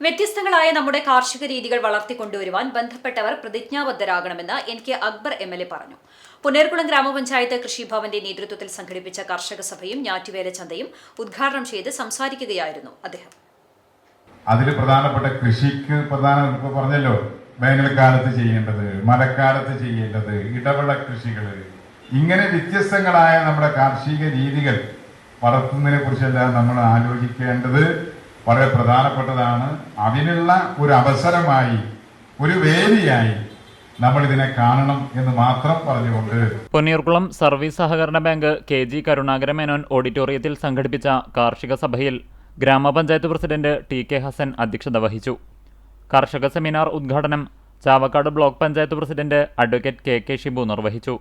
വ്യത്യസ്തങ്ങളായ നമ്മുടെ കാർഷിക രീതികൾ വളർത്തിക്കൊണ്ടുവരുവാൻ ബന്ധപ്പെട്ടവർ പ്രതിജ്ഞാബദ്ധരാകണമെന്ന് എനിക്ക് അക്ബർ എംഎൽഎ പറഞ്ഞു. പുന്നേർകുളം ഗ്രാമപഞ്ചായത്ത് കൃഷിഭവന്റെ നേതൃത്വത്തിൽ സംഘടിപ്പിച്ച കർഷക സഭയും ഞാറ്റുവേല ചന്തയും ഉദ്ഘാടനം ചെയ്ത് സംസാരിക്കുകയായിരുന്നു അദ്ദേഹം. അതിൽ പ്രധാനപ്പെട്ട കൃഷിക്ക് പറഞ്ഞല്ലോ, വേനൽക്കാലത്ത് ചെയ്യേണ്ടത്, മഴക്കാലത്ത് ചെയ്യേണ്ടത്, ഇടവിള കൃഷികൾ, ഇങ്ങനെ വ്യത്യസ്തങ്ങളായ നമ്മുടെ കാർഷിക രീതികൾ വളർത്തുന്നതിനെ കുറിച്ചെല്ലാം നമ്മൾ ആലോചിക്കേണ്ടത് വളരെ പ്രധാനപ്പെട്ടതാണ്. അതിനുള്ള ഒരു അവസരമായി, ഒരു വേദിയായി നമ്മൾ ഇതിനെ കാണണം എന്ന് മാത്രം പറഞ്ഞുകൊണ്ട് പൊന്നീർകുളം സർവീസ് സഹകരണ ബാങ്ക് KG കരുണാകര മേനോൻ ഓഡിറ്റോറിയത്തിൽ സംഘടിപ്പിച്ച കാർഷിക സഭയിൽ ഗ്രാമപഞ്ചായത്ത് പ്രസിഡന്റ് TK ഹസൻ അധ്യക്ഷത വഹിച്ചു. കർഷക സെമിനാർ ഉദ്ഘാടനം Chavakkad block panchayat president advocate KK Shibu നിർവഹിച്ചു.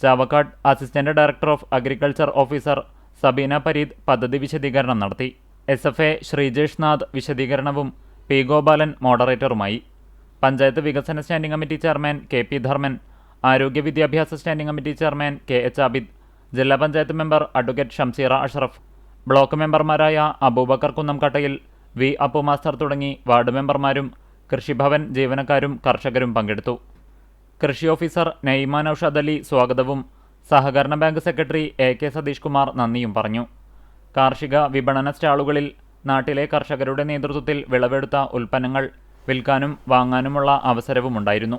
Chavakkad assistant director of agriculture officer Sabeena Pareed പദ്ധതി വിശദീകരണം നടത്തി. SFA ശ്രീജേഷ് നാഥ് വിശദീകരണവും P ഗോപാലൻ മോഡറേറ്ററുമായി. പഞ്ചായത്ത് വികസന standing committee chairman KP Dharman, ആരോഗ്യ വിദ്യാഭ്യാസ standing committee chairman KH Abid, ജില്ലാ panchayat member advocate Shamseera Ashraf, block മെമ്പർമാരായ അബൂബക്കർ കുന്നംകട്ടയിൽ, V അപ്പു മാസ്റ്റർ തുടങ്ങി വാർഡ് മെമ്പർമാരും കൃഷിഭവൻ ജീവനക്കാരും കർഷകരും പങ്കെടുത്തു. കൃഷി ഓഫീസർ നയിമാൻ ഔഷാദ് അലി സ്വാഗതവും സഹകരണ bank secretary AK Satheesh Kumar നന്ദിയും പറഞ്ഞു. കാർഷിക വിപണന സ്റ്റാളുകളിൽ നാട്ടിലെ കർഷകരുടെ നേതൃത്വത്തിൽ വിളവെടുത്ത ഉൽപ്പന്നങ്ങൾ വിൽക്കാനും വാങ്ങാനുമുള്ള അവസരവുമുണ്ടായിരുന്നു.